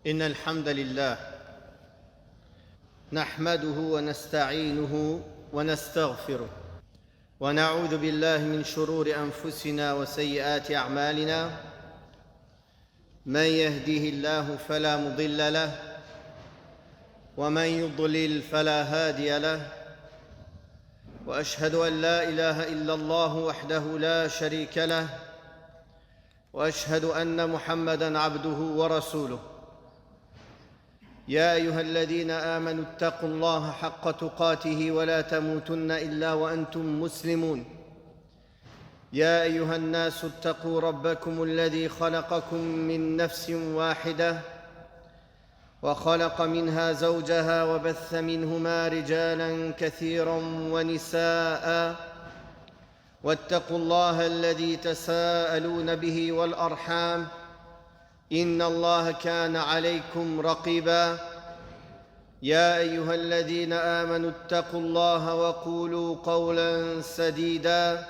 إن الحمد لله نحمده ونستعينه ونستغفره ونعوذ بالله من شرور أنفسنا وسيئات أعمالنا من يهده الله فلا مضل له ومن يضلل فلا هادي له وأشهد أن لا إله إلا الله وحده لا شريك له وأشهد أن محمدًا عبده ورسوله يا أيها الذين آمنوا اتقوا الله حق تقاته ولا تموتن إلا وأنتم مسلمون يا أيها الناس اتقوا ربكم الذي خلقكم من نفس واحدة وخلق منها زوجها وبث منهما رجالاً كثيراً ونساءً واتقوا الله الذي تساءلون به والأرحام إن الله كان عليكم رقيباً يا أيها الذين آمنوا اتقوا الله وقولوا قولاً سديداً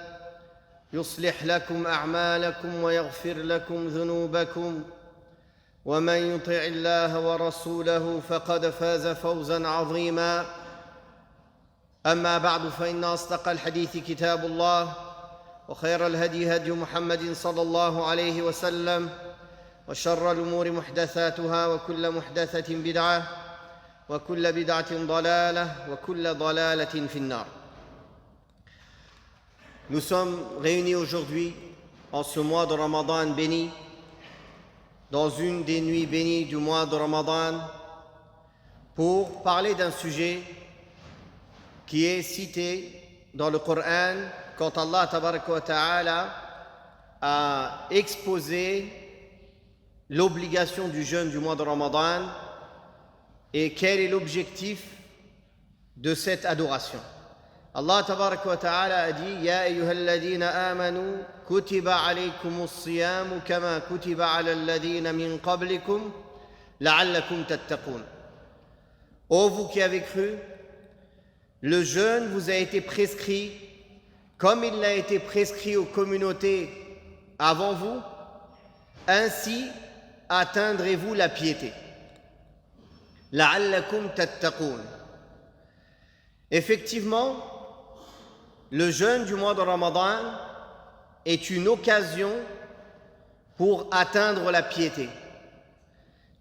يصلح لكم أعمالكم ويغفر لكم ذنوبكم ومن يطع الله ورسوله فقد فاز فوزاً عظيماً أما بعد فإن أصدق الحديث كتاب الله وخير الهدي هدي محمد صلى الله عليه وسلم وشر الأمور محدثاتها وكل محدثة بدعة وكل بدعة ضلالة وكل ضلالة في النار. Nous sommes réunis aujourd'hui en ce mois de Ramadan béni, dans une des nuits bénies du mois de Ramadan, pour parler d'un sujet qui est cité dans le Coran quand Allah tabaraka wa ta'ala a exposé l'obligation du jeûne du mois de Ramadan et quel est l'objectif de cette adoration. Allah tabaraka wa ta'ala a dit Ya ayyuhalladhina amanu kutiba alaykumus siyamu kama kutiba ala alladhina min qablikum la'allakum tattaqun. Ô vous qui avez cru, le jeûne vous a été prescrit comme il l'a été prescrit aux communautés avant vous, ainsi atteindrez-vous la piété. La'allakum tattaqun. Effectivement, le jeûne du mois de Ramadan est une occasion pour atteindre la piété.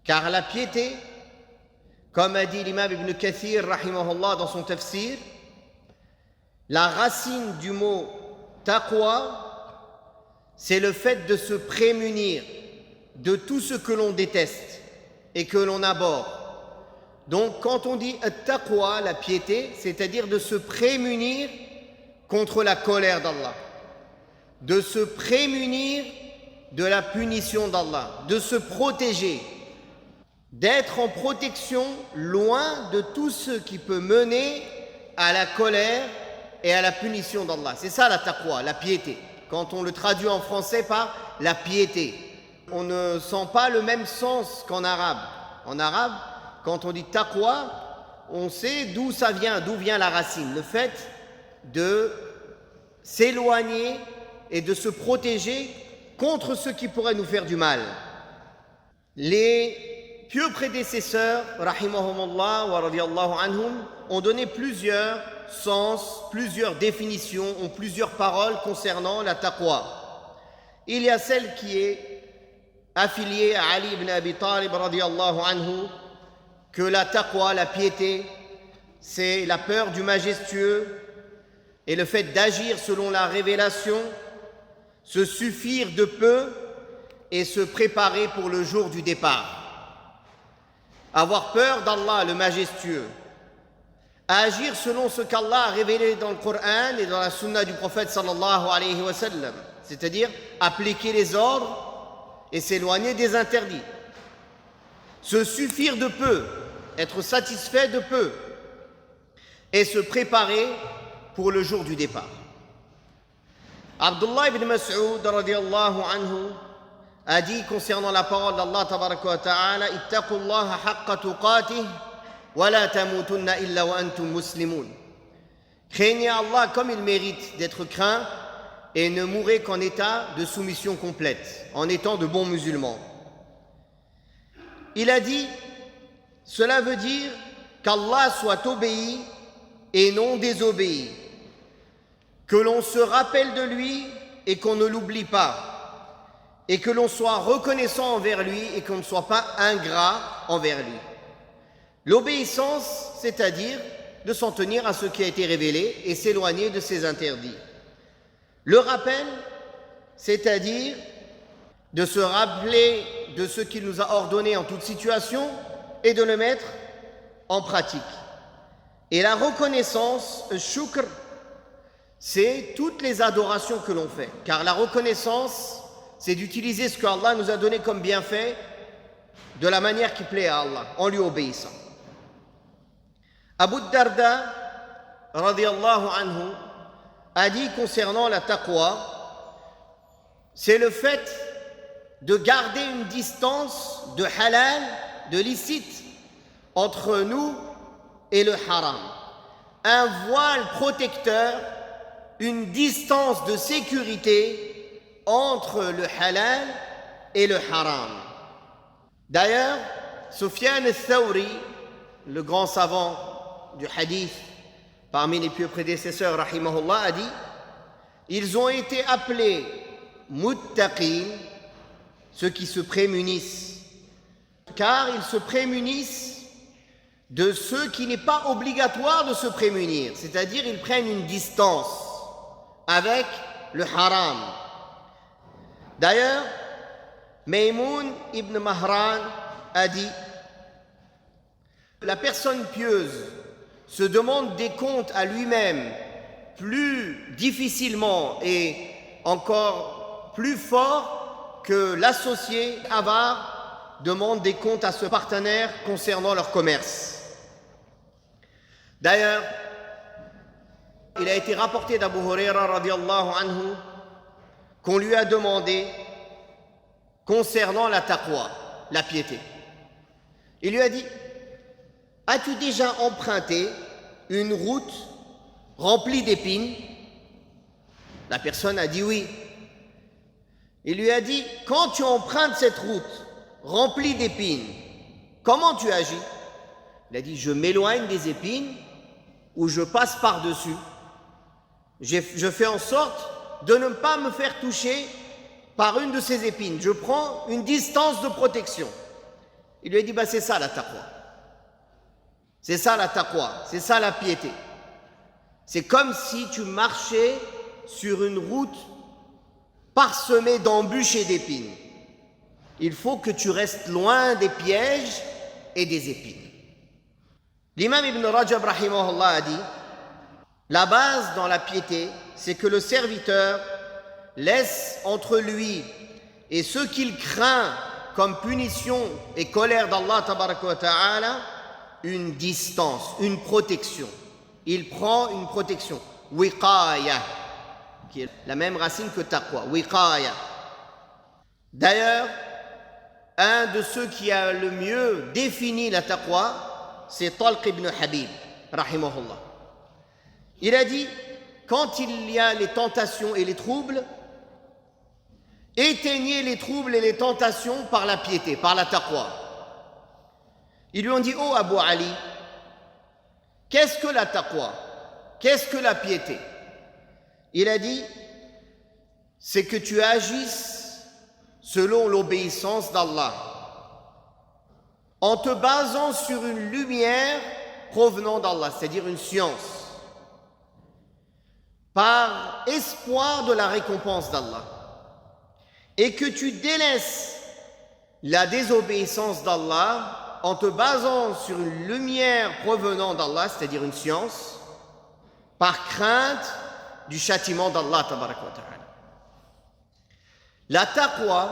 Car la piété, comme a dit l'imam Ibn Kathir rahimahullah dans son tafsir, la racine du mot taqwa, c'est le fait de se prémunir de tout ce que l'on déteste et que l'on abhorre. Donc quand on dit taqwa, la piété, c'est-à-dire de se prémunir contre la colère d'Allah, de se prémunir de la punition d'Allah, de se protéger, d'être en protection loin de tout ce qui peut mener à la colère et à la punition d'Allah. C'est ça la taqwa, la piété. Quand on le traduit en français par la piété, on ne sent pas le même sens qu'en arabe. En arabe, quand on dit taqwa, on sait d'où ça vient, d'où vient la racine. Le fait de s'éloigner et de se protéger contre ce qui pourrait nous faire du mal. Les pieux prédécesseurs, rahimahumullah wa radiyallahu anhum, ont donné plusieurs sens, plusieurs définitions, ont plusieurs paroles concernant la taqwa. Il y a celle qui est affiliée à Ali ibn Abi Talib radiyallahu anhu, que la taqwa, la piété, c'est la peur du majestueux et le fait d'agir selon la révélation, se suffire de peu et se préparer pour le jour du départ. Avoir peur d'Allah, le majestueux, agir selon ce qu'Allah a révélé dans le Coran et dans la sunna du prophète sallallahu alayhi wa sallam, c'est-à-dire appliquer les ordres et s'éloigner des interdits. Se suffire de peu, être satisfait de peu et se préparer pour le jour du départ. Abdullah ibn Mas'ud radiyallahu anhu a dit concernant la parole d'Allah tabaraka wa ta'ala ittaqullaha haqqa tuqatih wa la tamutunna illa wa antum muslimun. Craignez Allah comme il mérite d'être craint et ne mourrez qu'en état de soumission complète, en étant de bons musulmans. il a dit, cela veut dire qu'Allah soit obéi et non désobéi, que l'on se rappelle de lui et qu'on ne l'oublie pas, et que l'on soit reconnaissant envers lui et qu'on ne soit pas ingrat envers lui. L'obéissance, c'est-à-dire de s'en tenir à ce qui a été révélé et s'éloigner de ses interdits. Le rappel, c'est-à-dire de se rappeler de ce qu'il nous a ordonné en toute situation et de le mettre en pratique. Et la reconnaissance, shukr, c'est toutes les adorations que l'on fait. Car la reconnaissance, c'est d'utiliser ce qu'Allah nous a donné comme bienfait de la manière qui plaît à Allah, en lui obéissant. Abu Darda, radiyallahu anhu, a dit concernant la taqwa, c'est le fait de garder une distance de halal, de licite, entre nous et le haram. Un voile protecteur, une distance de sécurité entre le halal et le haram. D'ailleurs, Sufyan al-Thawri, le grand savant du hadith, parmi les pieux prédécesseurs, rahimahullah, a dit, ils ont été appelés muttaqin, ceux qui se prémunissent, car ils se prémunissent de ce qui n'est pas obligatoire de se prémunir, c'est-à-dire ils prennent une distance avec le haram. D'ailleurs, Maymoun ibn Mahran a dit, la personne pieuse se demande des comptes à lui-même plus difficilement et encore plus fort que l'associé avare demande des comptes à ce partenaire concernant leur commerce. D'ailleurs, il a été rapporté d'Abu Huraira radiyallahu anhu qu'on lui a demandé concernant la taqwa, la piété. Il lui a dit, as-tu déjà emprunté une route remplie d'épines? La personne a dit oui. Il lui a dit, quand tu empruntes cette route remplie d'épines, comment tu agis? Il a dit, je m'éloigne des épines ou je passe par-dessus. Je fais en sorte de ne pas me faire toucher par une de ces épines. Je prends une distance de protection. Il lui a dit, c'est ça la taqwa. C'est ça la taqwa, c'est ça la piété. C'est comme si tu marchais sur une route parsemée d'embûches et d'épines. Il faut que tu restes loin des pièges et des épines. L'imam Ibn Rajab rahimahullah a dit, la base dans la piété, c'est que le serviteur laisse entre lui et ce qu'il craint comme punition et colère d'Allah tabaraka wa ta'ala une distance, une protection. Il prend une protection, wiqaya, qui est la même racine que taqwa, wiqaya. D'ailleurs, un de ceux qui a le mieux défini la taqwa, c'est Talq ibn Habib, rahimahullah. Il a dit, quand il y a les tentations et les troubles, éteignez les troubles et les tentations par la piété, par la taqwa. Ils lui ont dit, oh Abu Ali, qu'est-ce que la taqwa? Qu'est-ce que la piété? Il a dit, c'est que tu agisses selon l'obéissance d'Allah, en te basant sur une lumière provenant d'Allah, c'est-à-dire une science, par espoir de la récompense d'Allah, et que tu délaisses la désobéissance d'Allah en te basant sur une lumière provenant d'Allah, c'est-à-dire une science, par crainte du châtiment d'Allah tabaraka wa ta'ala. La taqwa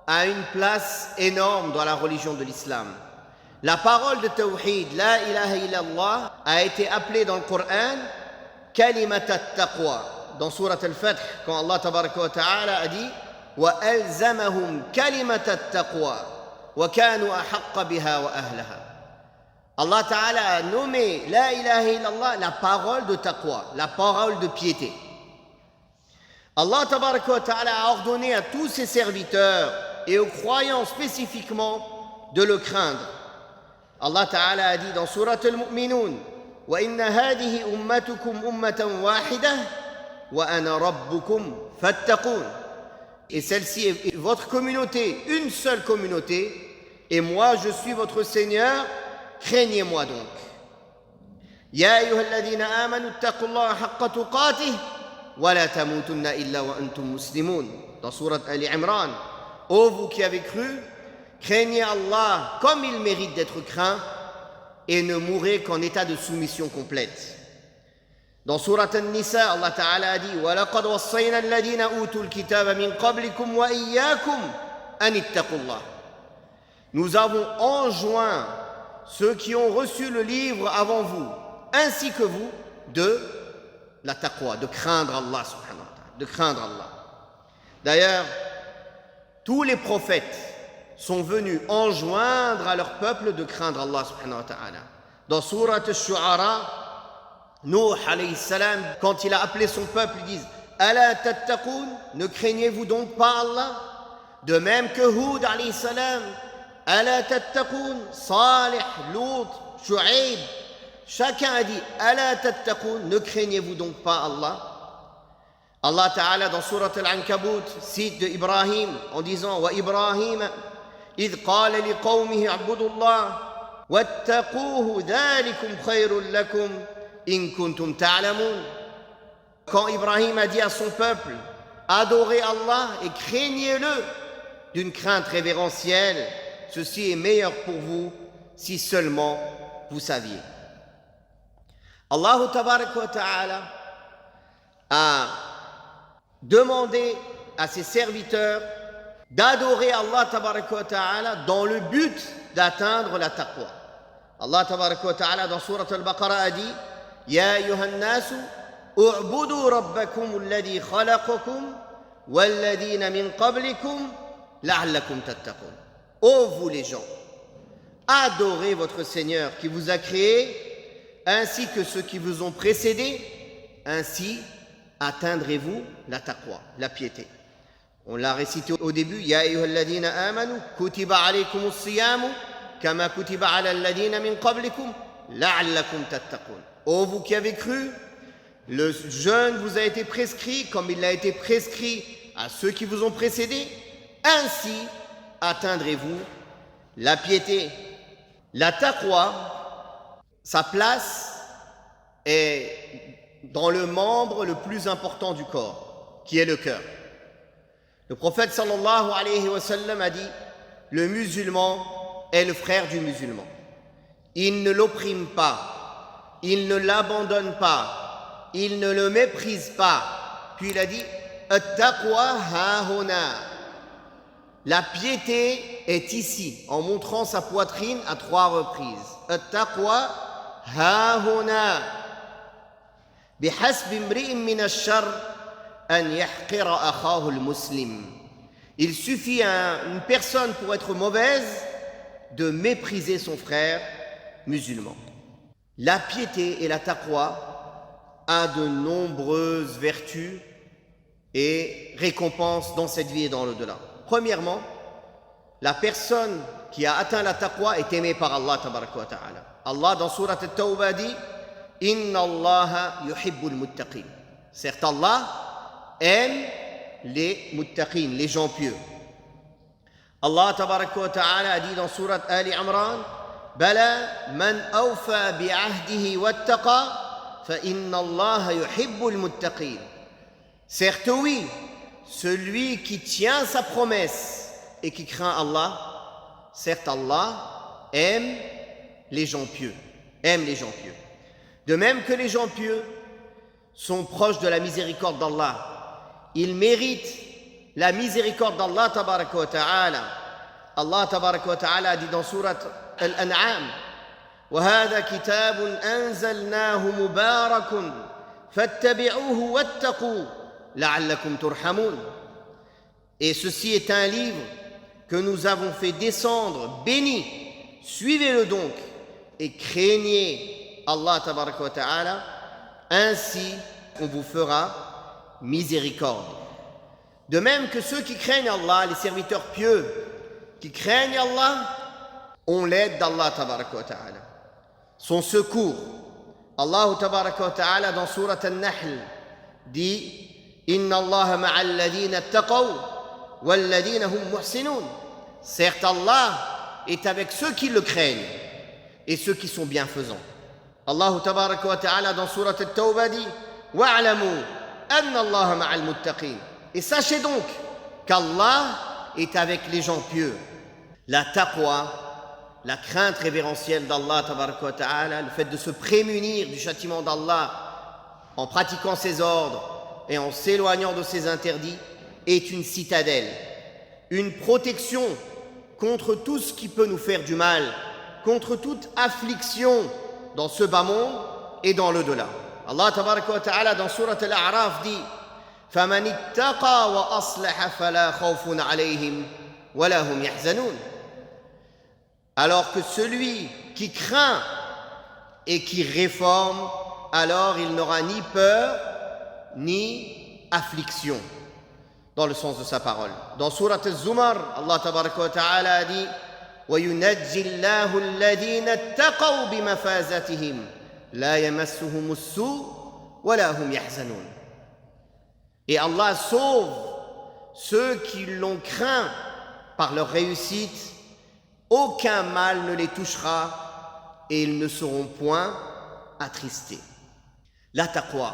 a une place énorme dans la religion de l'islam. La parole de tawhid, la ilaha illallah, a été appelée dans le Coran kalimat at-taqwa. Dans surat al-Fath, quand Allah tabaraka wa ta'ala a dit wa alzamahum kalimat at-taqwa wa kanu ahaqqa biha wa ahlaha. Allah ta'ala a nommé la ilaha illallah la parole de taqwa, la parole de piété. Allah tabaraka wa ta'ala a ordonné à tous ses serviteurs et aux croyants spécifiquement de le craindre. Allah Ta'ala a dit dans Surat Al-Mu'minun وَإِنَّ هَذِهِ أُمَّتُكُمْ أُمَّةً وَاحِدَةً وَأَنَا رَبُّكُمْ فَاتَّقُونَ. Et celle-ci est votre communauté, une seule communauté, et moi je suis votre Seigneur, craignez-moi donc. يَا أَيُّهَا الَّذِينَ آمَنُوا اتَّقُوا اللَّهَ حَقَّ تُقَاتِهِ وَلَا تَمُوتُنَّ إِلَّا وَأَنْتُمْ مُسْلِمُونَ. Dans Surat Al-Imran, ô vous qui avez cru, craignez Allah comme il mérite d'être craint et ne mourrez qu'en état de soumission complète. Dans Surat An-Nisa, Allah Ta'ala a dit وَلَقَدْ وَصَّيْنَا الَّذِينَ أُوتُوا الْكِتَابَ مِنْ قَبْلِكُمْ وَإِيَّاكُمْ أَنِ اتَّقُوا اللَّهَ. Nous avons enjoint ceux qui ont reçu le livre avant vous, ainsi que vous, de la taqwa, de craindre Allah subhanahu wa ta'ala, de craindre Allah. D'ailleurs, tous les prophètes sont venus enjoindre à leur peuple de craindre Allah subhanahu wa ta'ala. Dans Surat Al-Shu'ara, Nuh alayhi salam, quand il a appelé son peuple, ils disent Ala tattaqoun, ne craignez-vous donc pas Allah? De même que Hud alayhi salam, Ala tattaqoun, Salih, Lut, Shu'aib, chacun a dit Ala tattaqoun, ne craignez-vous donc pas Allah? Allah Ta'ala dans Surat Al-Ankabut cite de Ibrahim en disant Wa Ibrahim إذ قال لقومه اعبدوا الله واتقوه ذلكم خير لكم إن كنتم تعلمون. Quand Ibrahim a dit à son peuple adorez Allah et craignez-le d'une crainte révérentielle, ceci est meilleur pour vous si seulement vous saviez. Allah Tabarak wa Ta'ala a demandé à ses serviteurs d'adorer Allah Tabaraka wa Ta'ala dans le but d'atteindre la taqwa. Allah Tabaraka wa Ta'ala dans Surat Al-Baqarah a dit Ya ayyuhan nasu u'budu rabbakum alladhi khalaqakum walladhina min qablikum la'allakum tattaqun. Ô vous les gens, adorez votre Seigneur qui vous a créé ainsi que ceux qui vous ont précédés, ainsi atteindrez-vous la taqwa, la piété. On l'a récité au début, Ya ayyuhalladhina amanu, kutiba alaykumus siyamu, kama kutiba ala alladhina min qablikum, la'allakum tattaqun. Ô vous qui avez cru, le jeûne vous a été prescrit comme il a été prescrit à ceux qui vous ont précédés, ainsi atteindrez-vous la piété. La taqwa, sa place est dans le membre le plus important du corps, qui est le cœur. Le prophète sallallahu alayhi wa sallam a dit le musulman est le frère du musulman. Il ne l'opprime pas, il ne l'abandonne pas, il ne le méprise pas. Puis il a dit at-taqwa hahuna. La piété est ici, en montrant sa poitrine à 3 reprises. At-taqwa hahuna. Bihasbi imri'in min ash-sharr. Il suffit à une personne pour être mauvaise de mépriser son frère musulman. La piété et la taqwa a de nombreuses vertus et récompenses dans cette vie et dans l'au-delà. Premièrement, la personne qui a atteint la taqwa est aimée par Allah tabaraka wa ta'ala. Allah dans Surat At-Tawbah dit Inna Allah yuhibbul muttaqin. Certes Allah aime les muttaqin, les gens pieux. Allah tabaraka wa ta'ala a dit dans Surat Ali Imran Bala man awfa bi'ahdihi wattaqa fa inna Allah yuhibbul muttaqin. Certes oui, celui qui tient sa promesse et qui craint Allah, certes Allah aime les gens pieux, aime les gens pieux. De même que les gens pieux sont proches de la miséricorde d'Allah. Ils méritent la miséricorde d'Allah tabaraka wa ta'ala. Allah tabaraka wa ta'ala a dit dans Surat Al-An'am وَهَذَا كِتَابٌ أَنزَلْنَاهُ مُبَارَكٌ فَاتَّبِعُوهُ وَاتَّقُوا لَعَلَّكُمْ تُرْحَمُونَ. Et ceci est un livre que nous avons fait descendre, béni. Suivez-le donc et craignez Allah tabaraka wa ta'ala, ainsi on vous fera miséricorde. De même que ceux qui craignent Allah, les serviteurs pieux, qui craignent Allah, ont l'aide d'Allah tabaraka wa ta'ala, son secours. Allah tabaraka wa ta'ala dans Surat An-Nahl dit Inna Allah ma'al ladhina taqaw wal ladhina hum muhsinun. Certes, Allah est avec ceux qui le craignent et ceux qui sont bienfaisants. Allah tabaraka wa ta'ala dans Surat At-Tawbah dit Wa'alamu anna Allah ma'al muttaqin. Et sachez donc qu'Allah est avec les gens pieux. La taqwa, la crainte révérentielle d'Allah tabaraka wa ta'ala, le fait de se prémunir du châtiment d'Allah en pratiquant ses ordres et en s'éloignant de ses interdits, est une citadelle, une protection contre tout ce qui peut nous faire du mal, contre toute affliction dans ce bas monde et dans l'au-delà. Allah tabaraka wa ta'ala dans Surat Al-A'raf dit فَمَنِ اتَّقَى وَأَصْلَحَ فَلَا خَوْفٌ عَلَيْهِمْ وَلَا هُمْ يَحْزَنُونَ. Alors que celui qui craint et qui réforme, alors il n'aura ni peur ni affliction, dans le sens de sa parole. Dans Surat Az-Zumar, Allah tabaraka wa ta'ala a dit وَيُنَجِّي اللَّهُ الَّذِينَ اتَّقَوْا بِمَفَازَتِهِمْ لَا يَمَسُّهُمُ السُّوءُ وَلَا هُمْ يَحْزَنُونَ. Et Allah sauve ceux qui l'ont craint par leur réussite. Aucun mal ne les touchera et ils ne seront point attristés. La taqwa,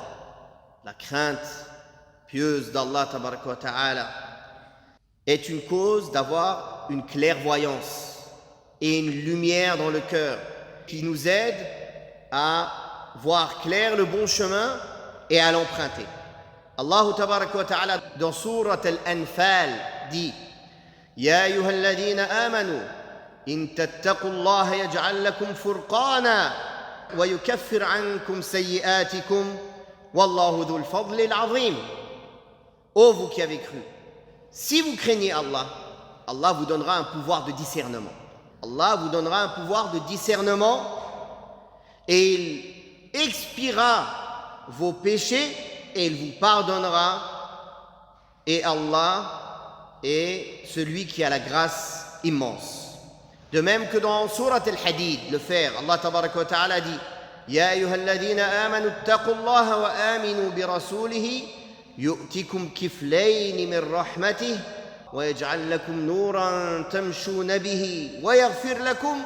la crainte pieuse d'Allah tabaraka wa ta'ala, est une cause d'avoir une clairvoyance et une lumière dans le cœur qui nous aide à voir clair le bon chemin et à l'emprunter. Allah tabaraka wa ta'ala dans Surat Al-Anfal dit Ya ayyuhalladhina amanu in tattaqullaha yaj'al lakum furqana wa yukaffir ankum sayyi'atikum wallahu dhul fadli al-'azim. Ô vous qui avez cru, si vous craignez Allah, Allah vous donnera un pouvoir de discernement. Allah vous donnera un pouvoir de discernement et il expiera vos péchés et il vous pardonnera. Et Allah est celui qui a la grâce immense. De même que dans Surat Al-Hadid, le fer, Allah tabaraka wa ta'ala dit Ya ayyuhalladhina amanu ittaqullaha wa aminu bi rasulihi yu'tikum kiflayni min rahmatih wa yaj'al lakum nuran tamshuna bihi wa yaghfir lakum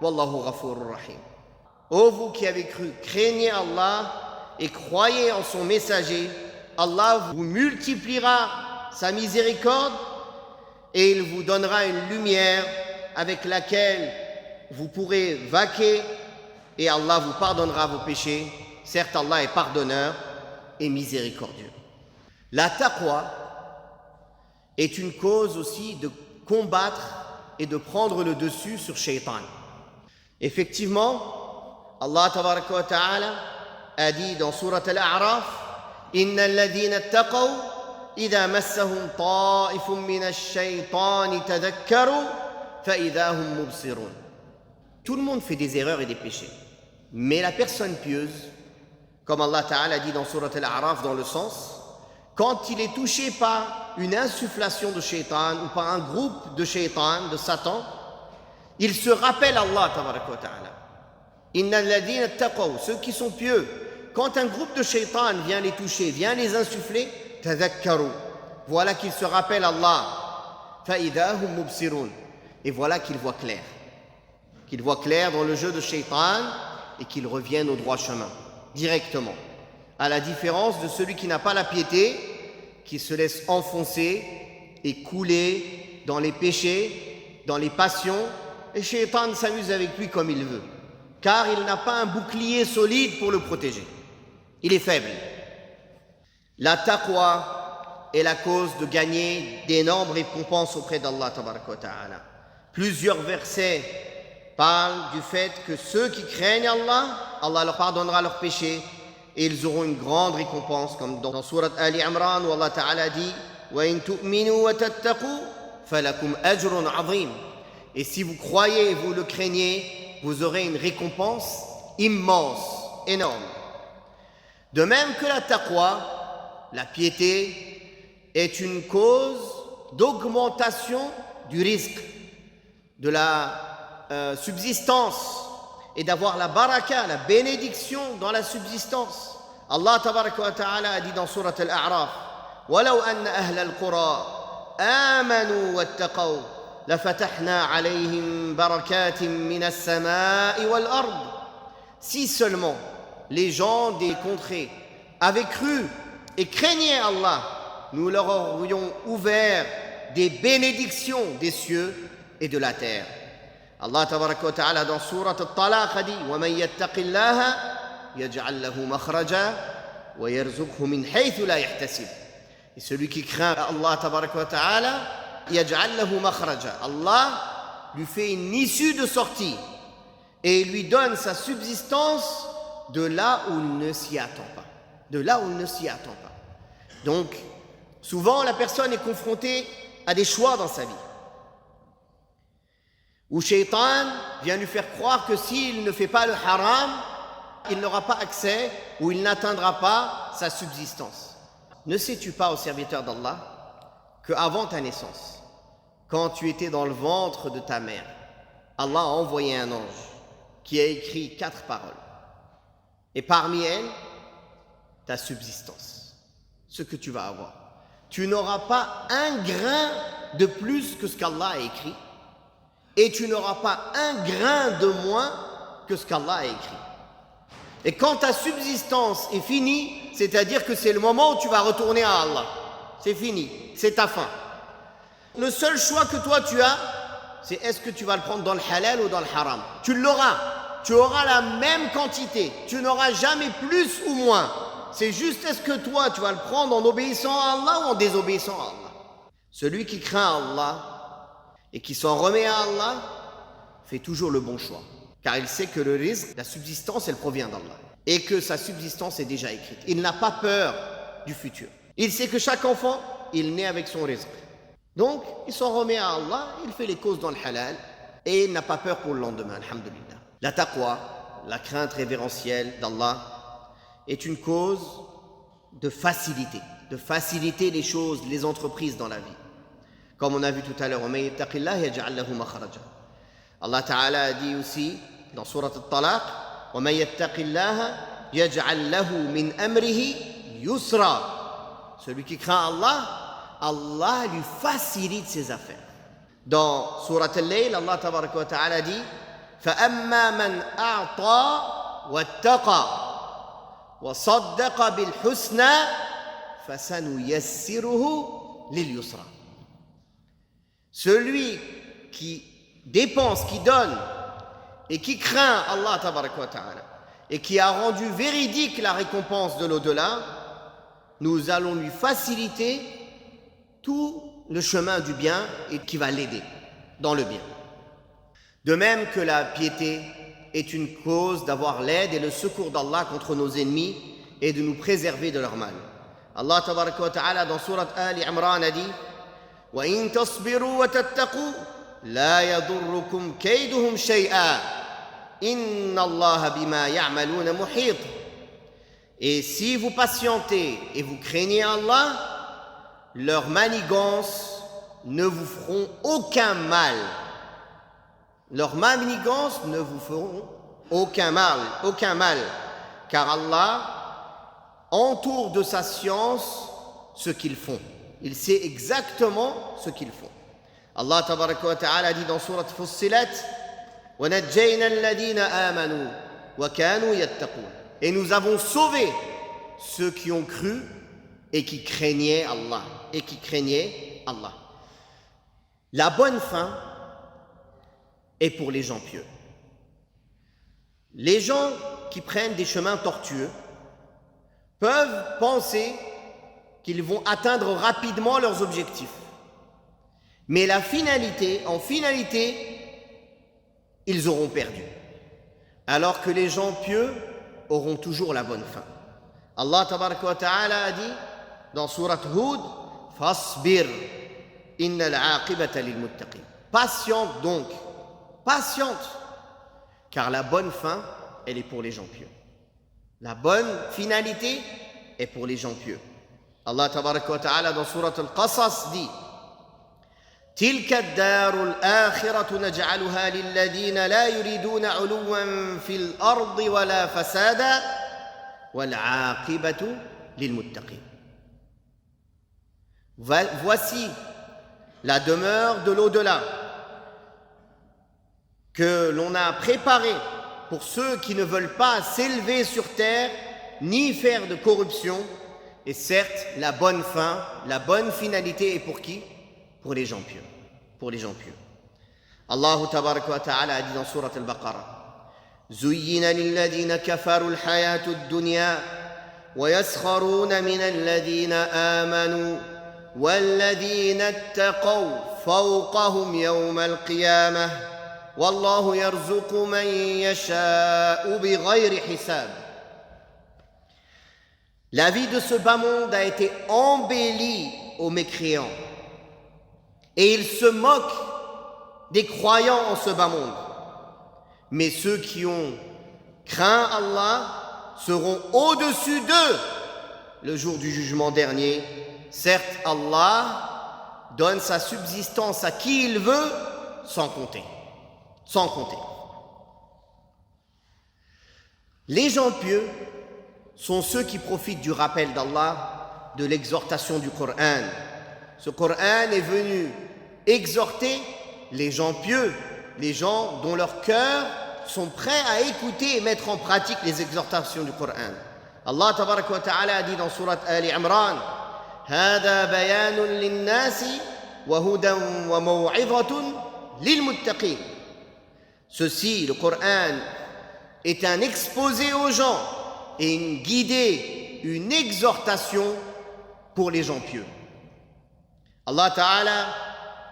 wallahu ghafurur rahim. Ô vous qui avez cru, craignez Allah et croyez en son messager. Allah vous multipliera sa miséricorde et il vous donnera une lumière avec laquelle vous pourrez vaquer et Allah vous pardonnera vos péchés. Certes, Allah est pardonneur et miséricordieux. La taqwa est une cause aussi de combattre et de prendre le dessus sur Shaitan. Effectivement, Allah tabaraka wa ta'ala a dit dans Surat Al-A'raf Inna alladhina taqaw idha massahum ta'ifun min ash-shaytani tadhakkaru fa idha hum mubsirun. Tout le monde fait des erreurs et des péchés. Mais la personne pieuse, comme Allah Ta'ala dit dans Surat Al-A'raf dans le sens, quand il est touché par une insufflation de shaitan ou par un groupe de shaitan, de Satan, il se rappelle Allah Tabaraka wa Ta'ala. Inna alladhina taqaw, ceux qui sont pieux, quand un groupe de shaitan vient les toucher, vient les insuffler, tadhakkaru, voilà qu'ils se rappellent Allah. Fa idha hum mubsirun, et voilà qu'ils voient clair. Qu'ils voient clair dans le jeu de shaitan et qu'ils reviennent au droit chemin, directement. À la différence de celui qui n'a pas la piété, qui se laisse enfoncer et couler dans les péchés, dans les passions, et shaitan s'amuse avec lui comme il veut, car il n'a pas un bouclier solide pour le protéger. Il est faible. La taqwa est la cause de gagner d'énormes récompenses auprès d'Allah tabaraka wa ta'ala. Plusieurs versets parlent du fait que ceux qui craignent Allah, Allah leur pardonnera leurs péchés et ils auront une grande récompense, comme dans Surat Ali Imran où Allah Ta'ala dit وَإِن تُؤْمِنُوا وَتَتَّقُوا فَلَكُمْ أَجْرٌ عَظِيمٌ. Et si vous croyez et vous le craignez, vous aurez une récompense immense, énorme. De même que la taqwa, la piété, est une cause d'augmentation du risque, de la subsistance et d'avoir la baraka, la bénédiction dans la subsistance. Allah tabaraka wa ta'ala a dit dans sourate Al-A'raf: وَلَوْ أَنَّ أَهْلَ الْقُرَىٰ آمَنُوا وَاتَّقَوْا لَفَتَحْنَا عَلَيْهِمْ بَرَكَاتٍ مِّنَ السَّمَاءِ وَالْأَرْضِ. Si seulement les gens des contrées avaient cru et craignaient Allah, nous leur aurions ouvert des bénédictions des cieux et de la terre. Allah tabaraka wa ta'ala dans sourate Al-Talaq a dit: وَمَنْ يَتَّقِ اللَّهَ يَجْعَلْ لَهُ مَخْرَجًا وَيَرْزُقْهُ مِنْ حَيْثُ لَا يَحْتَسِبُ. Et celui qui craint Allah tabaraka wa ta'ala, يَجْعَلْ لَهُ مَخْرَجًا, Allah lui fait une issue de sortie et lui donne sa subsistance de là où il ne s'y attend pas. De là où il ne s'y attend pas. Donc, souvent la personne est confrontée à des choix dans sa vie, où Shaitan vient lui faire croire que s'il ne fait pas le haram, il n'aura pas accès ou il n'atteindra pas sa subsistance. Ne sais-tu pas, ô serviteur d'Allah, qu'avant ta naissance, quand tu étais dans le ventre de ta mère, Allah a envoyé un ange qui a écrit 4 paroles. Et parmi elles, ta subsistance, ce que tu vas avoir. Tu n'auras pas un grain de plus que ce qu'Allah a écrit, et tu n'auras pas un grain de moins que ce qu'Allah a écrit. Et quand ta subsistance est finie, c'est-à-dire que c'est le moment où tu vas retourner à Allah. C'est fini, c'est ta fin. Le seul choix que toi tu as, c'est est-ce que tu vas le prendre dans le halal ou dans le haram. Tu l'auras, tu auras la même quantité, tu n'auras jamais plus ou moins. C'est juste est-ce que toi tu vas le prendre en obéissant à Allah ou en désobéissant à Allah. Celui qui craint Allah et qui s'en remet à Allah fait toujours le bon choix. Car il sait que le rizq, la subsistance, elle provient d'Allah. Et que sa subsistance est déjà écrite. Il n'a pas peur du futur. Il sait que chaque enfant, il naît avec son rizq. Donc, il s'en remet à Allah, il fait les causes dans le halal et il n'a pas peur pour le lendemain, alhamdulillah. La taqwa, la crainte révérentielle d'Allah, est une cause de faciliter les choses, les entreprises dans la vie. Comme on a vu tout à l'heure, وَمَن يَتَّقِ اللَّهَ يَجْعَلْ لَهُ مَخْرَجًا. Allah Ta'ala a dit aussi dans sourate Al-Talaq: وَمَن يَتَّقِ اللَّهَ يَجْعَلْ لَهُ مِنْ أَمْرِهِ يُسْرًا. Celui qui craint Allah, Allah lui facilite ses affaires. Dans sourate Al-Layl, Allah Tabaraka wa Ta'ala dit: فَأَمَّا مَنْ أَعْطَى وَاتَّقَى وَصَدَّقَ بِالْحُسْنَى فَسَنُيَسِّرُهُ لِلْيُسْرَى. Celui qui dépense, qui donne et qui craint Allah tabaraka wa ta'ala et qui a rendu véridique la récompense de l'au-delà, nous allons lui faciliter tout le chemin du bien et qui va l'aider dans le bien. De même que la piété est une cause d'avoir l'aide et le secours d'Allah contre nos ennemis et de nous préserver de leur mal. Allah tabaraka wa ta'ala dans sourate Ali Imran a dit: وَإِن تَصْبِرُوا وَتَتَّقُوا لَا يَضُرُّكُمْ كَيْدُهُمْ شَيْئًا إِنَّ اللَّهَ بِمَا يَعْمَلُونَ مُحِيطٌ. Et si vous patientez et vous craignez Allah, leurs manigances ne vous feront aucun mal. Leurs manigances ne vous feront aucun mal, car Allah entoure de sa science ce qu'ils font. Il sait exactement ce qu'ils font. Allah tabaraka wa ta'ala dit dans sourate Fussilat: وَنَجَّيْنَا الَّذِينَ آمَنُوا وَكَانُوا يَتَّقُونَ. Et nous avons sauvé ceux qui ont cru et qui craignaient Allah. La bonne fin est pour les gens pieux. Les gens qui prennent des chemins tortueux peuvent penser qu'ils vont atteindre rapidement leurs objectifs. Mais en finalité, ils auront perdu. Alors que les gens pieux auront toujours la bonne fin. Allah tabaraka wa ta'ala a dit dans sourate Hud: Fasbir, innal aqibata lil muttaqin. Patiente donc, patiente, car la bonne fin, elle est pour les gens pieux. La bonne finalité est pour les gens pieux. Allah tabaraka wa ta'ala dans sourate Al-Qasas dit: تلك الدار الآخرة نجعلها للذين لا يريدون علوا في الأرض ولا فسادا والعاقبة للمتقين. Voici la demeure de l'au-delà que l'on a préparée pour ceux qui ne veulent pas s'élever sur terre ni faire de corruption. Et certes, la bonne fin, la bonne finalité est pour qui? Pour les gens pieux. Pour les gens pieux. Allah tabaraka wa ta'ala a dit dans sourate al-Baqarah: زُيِّنَ لِلَّذِينَ كَفَرُوا الْحَيَاةُ الدُّنْيَا وَيَسْخَرُونَ مِنَ الَّذِينَ آمَنُوا وَالَّذِينَ اتَّقَوْا فَوْقَهُمْ يَوْمَ الْقِيَامَةِ وَاللَّهُ يَرْزُقُ مَن يَشَاءُ بِغَيْرِ حِسَابٍ. La vie de ce bas monde a été embellie aux mécréants. Et ils se moquent des croyants en ce bas monde. Mais ceux qui ont craint Allah seront au-dessus d'eux le jour du jugement dernier. Certes, Allah donne sa subsistance à qui il veut, sans compter. Sans compter. Les gens pieux sont ceux qui profitent du rappel d'Allah, de l'exhortation du Coran. Ce Coran est venu exhorter les gens pieux, les gens dont leurs cœurs sont prêts à écouter et mettre en pratique les exhortations du Coran. Allah tabaraka wa ta'ala a dit dans sourate Ali Imran: هذا بيان للناس وهدى وموعظة للمتقين. Ceci, le Coran, est un exposé aux gens et une guidée, une exhortation pour les gens pieux. Allah Ta'ala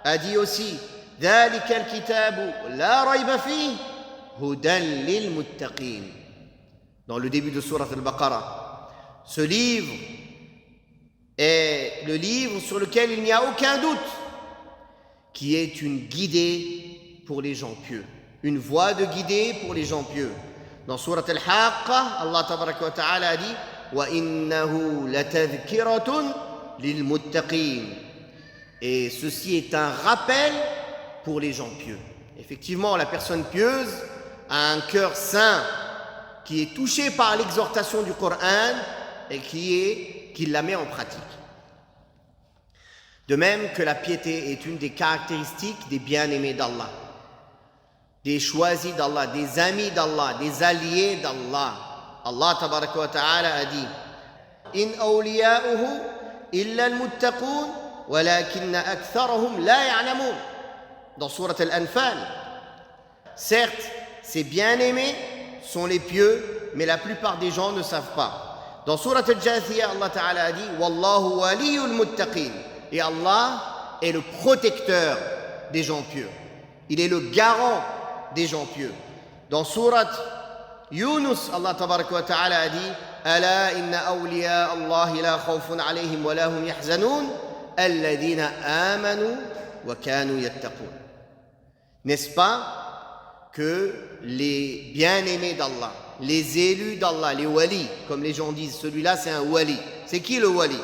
a dit aussi: ذلك الكتاب لا ريب فيه هدى للمتقين. Dans le début de sourate al-Baqarah, ce livre est le livre sur lequel il n'y a aucun doute, qui est une guidée pour les gens pieux, une voie de guidée pour les gens pieux. Dans sourate al-Haqqa, Allah tabaraka wa ta'ala a dit: وَإِنَّهُ لَتَذْكِرَةٌ لِلْمُتَّقِينَ. Et ceci est un rappel pour les gens pieux. Effectivement, la personne pieuse a un cœur saint qui est touché par l'exhortation du Coran et qui la met en pratique. De même que la piété est une des caractéristiques des bien-aimés d'Allah, des choisis d'Allah, des amis d'Allah, des alliés d'Allah. Allah tabaraka wa ta'ala a dit: In awliya'uhu illa al-muttaqun walakinna aktharahum la ya'lamun. Dans sourate al-Anfal. Certes, ces bien-aimés sont les pieux, mais la plupart des gens ne savent pas. Dans sourate al-Jathiyah, Allah ta'ala a dit: Wallahu waliyul muttaqin. Et Allah est le protecteur des gens pieux. Il est le garant des gens pieux. Dans sourate Yunus, Allah tabaraka wa ta'ala a dit: Ala inna awliya Allahi la khawfun alayhim wa la hum yahzanun alladhina amanu wa kanu yattaqun. N'est-ce pas que les bien-aimés d'Allah, les élus d'Allah, les walis, comme les gens disent, celui-là c'est un wali. C'est qui le wali?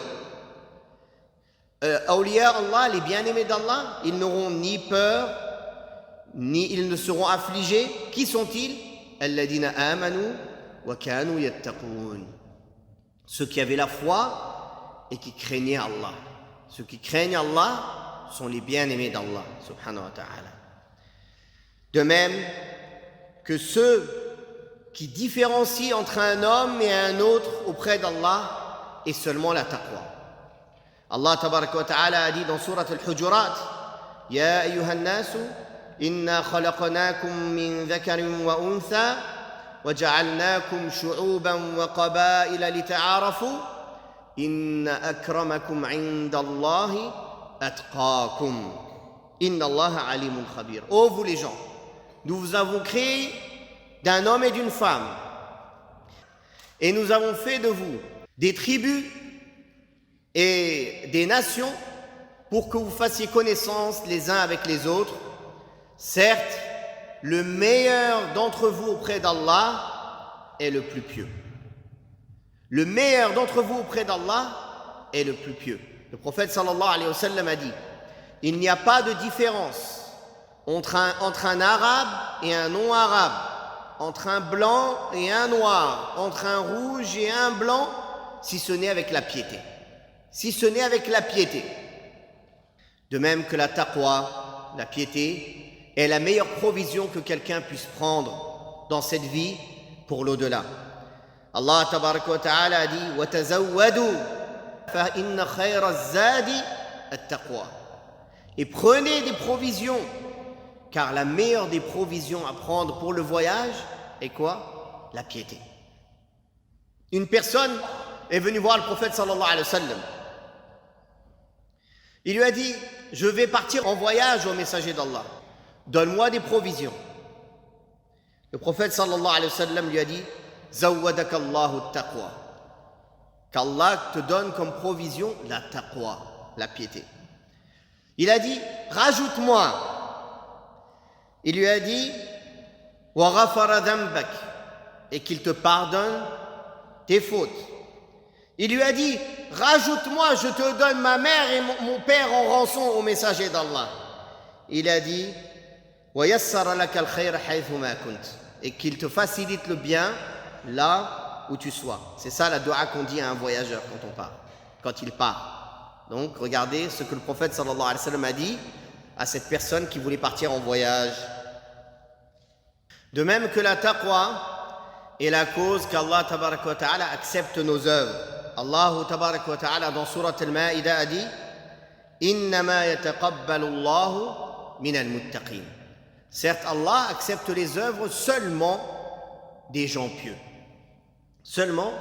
Awliya Allah, les bien-aimés d'Allah, ils n'auront ni peur, ni ils ne seront affligés. Qui sont-ils? Alladina amanu wa kanu yattaqun. Ceux qui avaient la foi et qui craignaient Allah. Ceux qui craignent Allah sont les bien-aimés d'Allah, subhanahu wa ta'ala. De même que ceux qui différencient entre un homme et un autre auprès d'Allah est seulement la taqwa. Allah tabaraka wa ta'ala a dit dans sourate al-Hujurat: Ya ayyuhan nasu inna khalaqnakum min dhakarin wa untha wa ja'alnakum shu'uban wa qaba'ila lita'arafu inna akramakum 'inda Allahi atqakum inna Allaha 'alimun khabir. Ô vous les gens, nous vous avons créé d'un homme et d'une femme et nous avons fait de vous des tribus et des nations pour que vous fassiez connaissance les uns avec les autres. Certes, le meilleur d'entre vous auprès d'Allah est le plus pieux. Le meilleur d'entre vous auprès d'Allah est le plus pieux. Le prophète sallallahu alayhi wa sallam a dit: Il n'y a pas de différence entre un arabe et un non-arabe, entre un blanc et un noir, entre un rouge et un blanc, si ce n'est avec la piété. Si ce n'est avec la piété. De même que la taqwa, la piété, est la meilleure provision que quelqu'un puisse prendre dans cette vie pour l'au-delà. Allah tabaraka wa ta'ala a dit « Watazawwadu fa inna khayra zadi at-taqwa » Et prenez des provisions, car la meilleure des provisions à prendre pour le voyage est quoi? La piété. Une personne est venue voir le prophète sallallahu alayhi wa sallam. Il lui a dit, je vais partir en voyage au messager d'Allah. Donne-moi des provisions. Le prophète sallallahu alayhi wa sallam lui a dit, Zawwadakallahu taqwa. Qu'Allah te donne comme provision la taqwa, la piété. Il a dit, rajoute-moi. Il lui a dit, wa ghafara dhanbak, et qu'il te pardonne tes fautes. Il lui a dit, rajoute-moi, je te donne ma mère et mon père en rançon au messager d'Allah. Il a dit, wa yassara laka al-khayra haythuma kunt, et qu'il te facilite le bien là où tu sois. C'est ça la dua qu'on dit à un voyageur quand on part, quand il part. Donc regardez ce que le prophète sallallahu alayhi wa sallam a dit à cette personne qui voulait partir en voyage. De même que la taqwa est la cause qu'Allah tabaraka wa ta'ala accepte nos œuvres. Allah tabaraka wa ta'ala dans Surat Al-Ma'ida a dit Innama yataqabbalu Allahu min al-muttaqin. Certes, Allah accepte les œuvres seulement des gens pieux. Seulement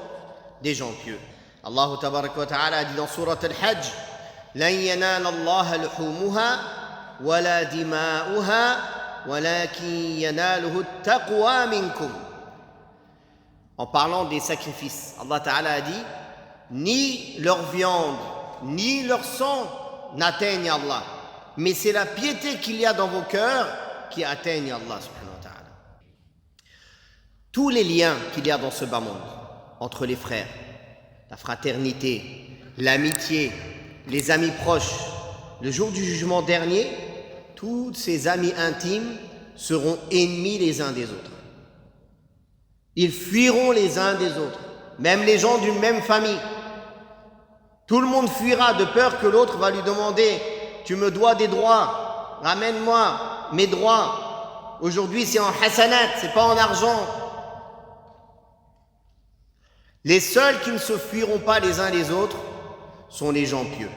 des gens pieux. Allah tabaraka wa ta'ala a dit dans Surat Al-Hajj Lan yanala Allah luhumuha wala dima'uha walakin yanaluhu at-taqwa minkum. En parlant des sacrifices, Allah ta'ala a dit ni leur viande, ni leur sang n'atteignent Allah. Mais c'est la piété qu'il y a dans vos cœurs qui atteignent Allah subhanahu wa ta'ala. Tous les liens qu'il y a dans ce bas monde, entre les frères, la fraternité, l'amitié, les amis proches, le jour du jugement dernier, tous ces amis intimes seront ennemis les uns des autres. Ils fuiront les uns des autres, même les gens d'une même famille. Tout le monde fuira de peur que l'autre va lui demander « Tu me dois des droits, ramène-moi mes droits. Aujourd'hui c'est en hasanat, c'est pas en argent. » Les seuls qui ne se fuiront pas les uns les autres sont les gens pieux.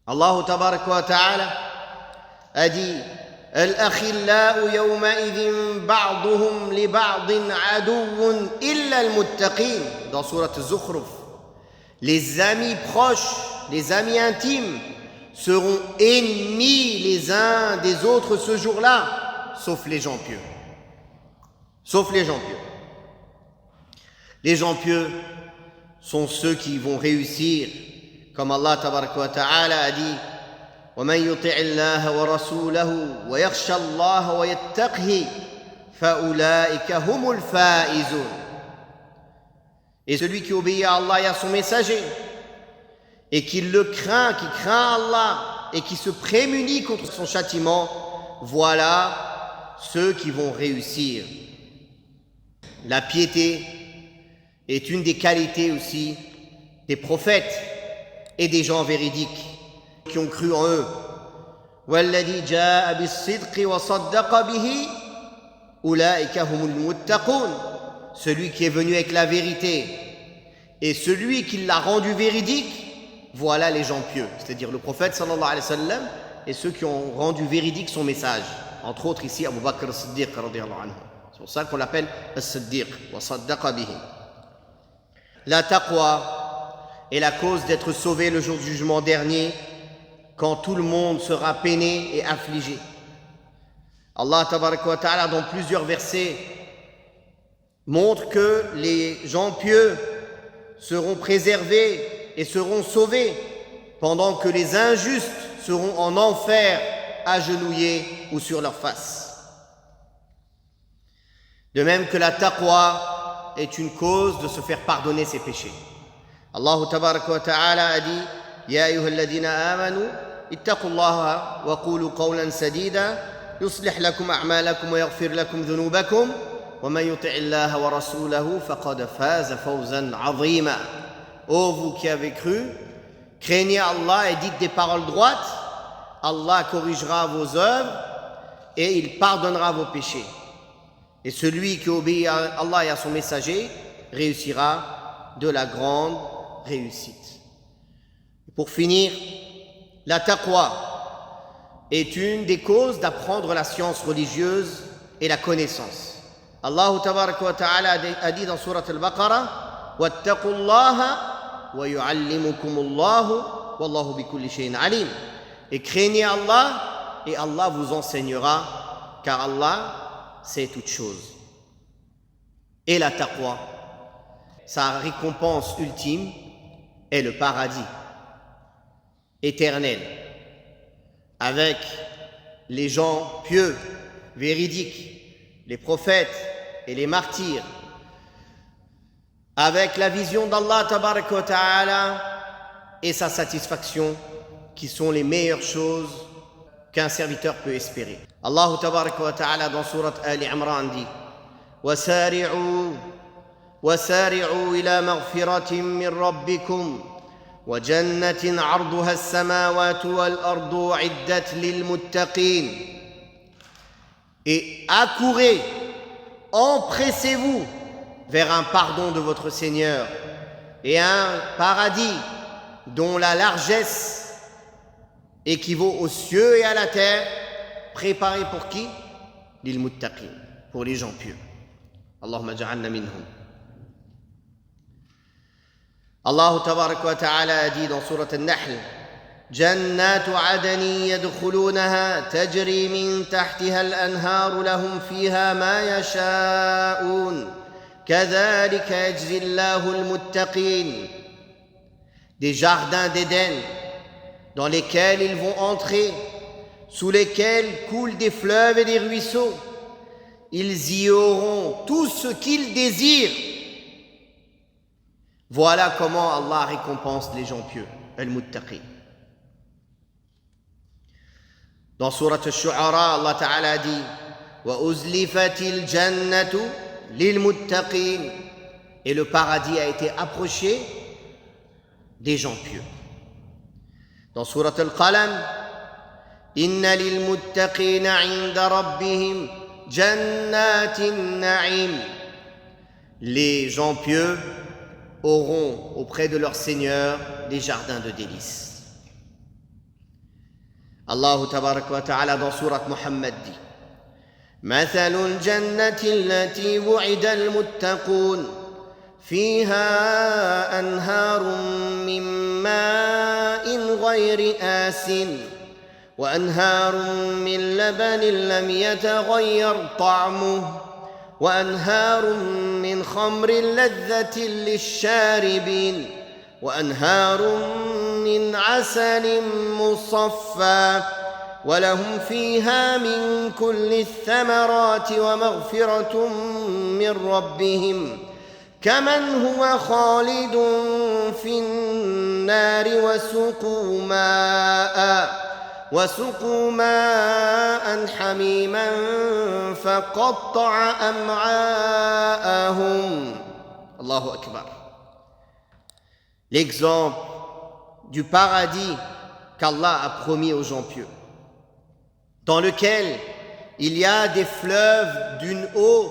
Allah tabaraka wa ta'ala a dit Al-akhillau yawma'idhin ba'duhum li ba'din aduwwun illa al-muttaqin dans Surat Az-Zukhruf. Les amis proches, les amis intimes seront ennemis les uns des autres ce jour-là, sauf les gens pieux. Sauf les gens pieux. Les gens pieux sont ceux qui vont réussir, comme Allah tabaraka wa ta'ala a dit وَمَنْ يُطِعِ اللَّهَ وَرَسُولَهُ وَيَخْشَى اللَّهَ وَيَتَّقْهِ فَأُولَٰئِكَ هُمُ الْفَائِزُونَ. Et celui qui obéit à Allah et à son messager, et qui le craint, qui craint Allah, et qui se prémunit contre son châtiment, voilà ceux qui vont réussir. La piété est une des qualités aussi des prophètes et des gens véridiques qui ont cru en eux. وَالَّذِي جَاءَ بِالصِّدْقِ وَصَدَّقَ بِهِ أُولَٰئِكَ هُمُ الْمُتَّقُونَ. Celui qui est venu avec la vérité et celui qui l'a rendu véridique, voilà les gens pieux, c'est-à-dire le prophète sallallahu alayhi wa sallam et ceux qui ont rendu véridique son message. Entre autres ici Abu Bakr as-Siddiq radiyallahu anhu. C'est pour ça qu'on l'appelle as-Siddiq wa saddaqa bihi. La taqwa est la cause d'être sauvé le jour du jugement dernier, quand tout le monde sera peiné et affligé. Allah tabaraka wa ta'ala dans plusieurs versets montre que les gens pieux seront préservés et seront sauvés, pendant que les injustes seront en enfer, agenouillés ou sur leur face. De même que la taqwa est une cause de se faire pardonner ses péchés. Allah tabaraka wa ta'ala a dit Ya ayyuhalladhina amanu اتقوا الله وقولوا قولا سديدا يصلح لكم أعمالكم ويغفر لكم ذنوبكم ومن يطع الله ورسوله فقد فاز فوزا عظيما. Ô vous qui avez cru, craignez Allah et dites des paroles droites. Allah corrigera vos œuvres et il pardonnera vos péchés. Et celui qui obéit à Allah et à son messager réussira de la grande réussite. Pour finir, la taqwa est une des causes d'apprendre la science religieuse et la connaissance. Allah tabaraka wa ta'ala a dit dans Surat al-Baqarah Wattaqullaha wa yu'allimukumullahu wallahu bikulli shay'in alim. Et craignez Allah et Allah vous enseignera car Allah sait toutes choses. Et la taqwa, sa récompense ultime est le paradis éternel avec les gens pieux, véridiques, les prophètes et les martyrs, avec la vision d'Allah tabaraka wa ta'ala et sa satisfaction qui sont les meilleures choses qu'un serviteur peut espérer. Allah tabaraka wa ta'ala dans Surat Ali Imran dit وَسَارِعُوا إِلَى مَغْفِرَةٍ مِّن رَّبِّكُمْ وَجَنَّةٍ عَرْضُهَا السَّمَاوَاتُ وَالْأَرْضُ أُعِدَّتْ لِلْمُتَّقِينَ. Et accourez, empressez-vous vers un pardon de votre Seigneur et un paradis dont la largesse équivaut aux cieux et à la terre, préparé pour qui? Lil-muttaqin, pour les gens pieux. Allahumma ja'alna minhum. Allah tabaraka wa ta'ala a dit dans Surat al-Nahl جنات عدن يدخلونها تجري من تحتها الأنهار لهم فيها ما يشاءون كذلك يجزي الله المتقين. Des jardins d'Éden dans lesquels ils vont entrer, sous lesquels coulent des fleuves et des ruisseaux. Ils y auront tout ce qu'ils désirent. Voilà comment Allah récompense les gens pieux, al-muttaqin. Dans Surat al-Shu'ara, Allah Ta'ala dit وَأُزْلِفَتِ الْجَنَّةُ لِلْمُتَّقِينَ. Et le paradis a été approché des gens pieux. Dans Surat al-Qalam, إِنَّ لِلْمُتَّقِينَ عِنْدَ رَبِّهِمْ جَنَّاتِ النَّعِيمِ. Les gens pieux auront auprès de leur Seigneur des jardins de délices. Allah tabaraka wa ta'ala dans Surat Muhammad dit مثل الجنة التي وعد المتقون فيها أنهار من ماء غير آسن وأنهار من لبن لم يتغير طعمه وأنهار من خمر لذة للشاربين وأنهار من عسل مصفى ولهم فيها من كل الثمرات ومغفرة من ربهم كمن هو خالد في النار وسقوا ماء حميما فقطع أمعاءهم. Allahu Akbar. L'exemple du paradis qu'Allah a promis aux gens pieux, dans lequel il y a des fleuves d'une eau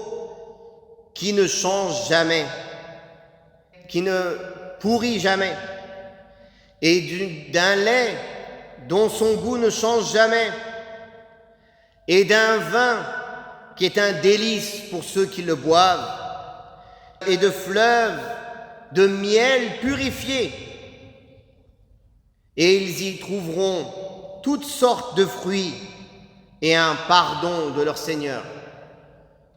qui ne change jamais, qui ne pourrit jamais, et d'un lait dont son goût ne change jamais, et d'un vin qui est un délice pour ceux qui le boivent, et de fleuves de miel purifié. Et ils y trouveront toutes sortes de fruits et un pardon de leur Seigneur.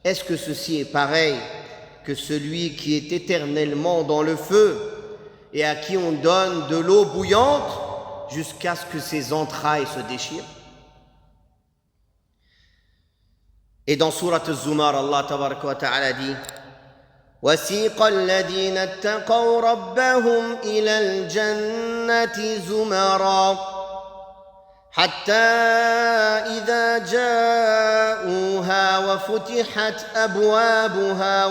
Est-ce que ceci est pareil que celui qui est éternellement dans le feu et à qui on donne de l'eau bouillante jusqu'à ce que ses entrailles se déchirent? Et dans Surat al-Zumar, Allah tabaraka wa ta'ala dit وَسِيقَ الَّذِينَ اتَّقَوْا رَبَّهُمْ إِلَى الْجَنَّةِ زُمَرًا حتى إذا جاءوها وفتحت أبوابها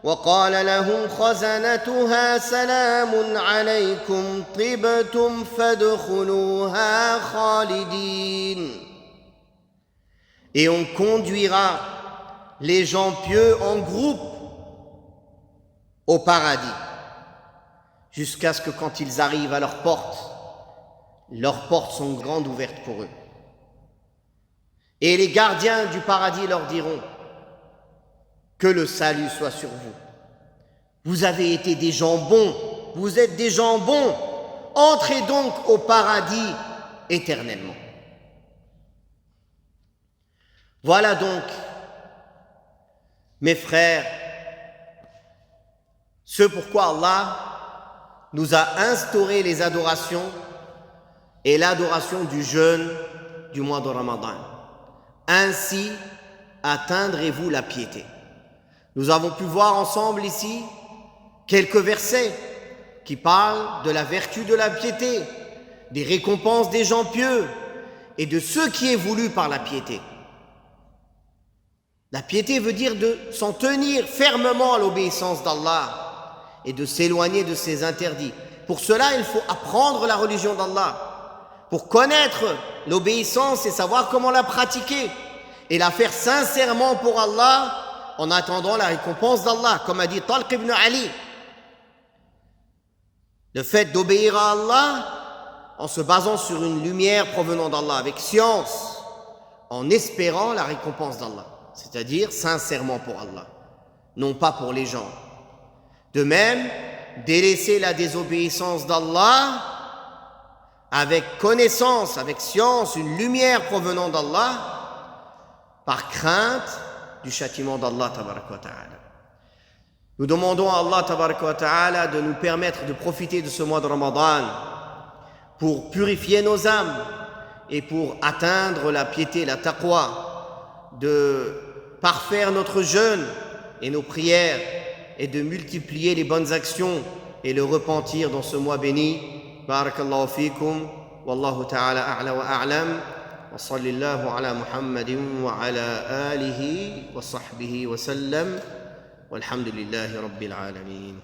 وقال لهم خزنتها سلام عليكم طبتم فادخلوها خالدين. Et on conduira les gens pieux en groupe au paradis, jusqu'à ce que quand ils arrivent à leurs portes sont grandes ouvertes pour eux. Et les gardiens du paradis leur diront: que le salut soit sur vous. Vous avez été des gens bons, vous êtes des gens bons, entrez donc au paradis éternellement. Voilà donc, mes frères, ce pourquoi Allah nous a instauré les adorations et l'adoration du jeûne du mois de Ramadan. Ainsi atteindrez-vous la piété. Nous avons pu voir ensemble ici quelques versets qui parlent de la vertu de la piété, des récompenses des gens pieux et de ce qui est voulu par la piété. La piété veut dire de s'en tenir fermement à l'obéissance d'Allah et de s'éloigner de ses interdits. Pour cela, il faut apprendre la religion d'Allah, pour connaître l'obéissance et savoir comment la pratiquer et la faire sincèrement pour Allah en attendant la récompense d'Allah, comme a dit Talq ibn Ali. Le fait d'obéir à Allah en se basant sur une lumière provenant d'Allah, avec science, en espérant la récompense d'Allah, c'est-à-dire sincèrement pour Allah, non pas pour les gens. De même, délaisser la désobéissance d'Allah avec connaissance, avec science, une lumière provenant d'Allah, par crainte du châtiment d'Allah tabaraka wa ta'ala. Nous demandons à Allah tabaraka wa ta'ala de nous permettre de profiter de ce mois de Ramadan pour purifier nos âmes et pour atteindre la piété, la taqwa, de parfaire notre jeûne et nos prières et de multiplier les bonnes actions et le repentir dans ce mois béni. Barakallahu fikum, wallahu ta'ala a'la wa a'lam, wa sallallahu ala Muhammadin wa ala alihi wa sahbihi wa sallam, walhamdulillahi rabbil alamin.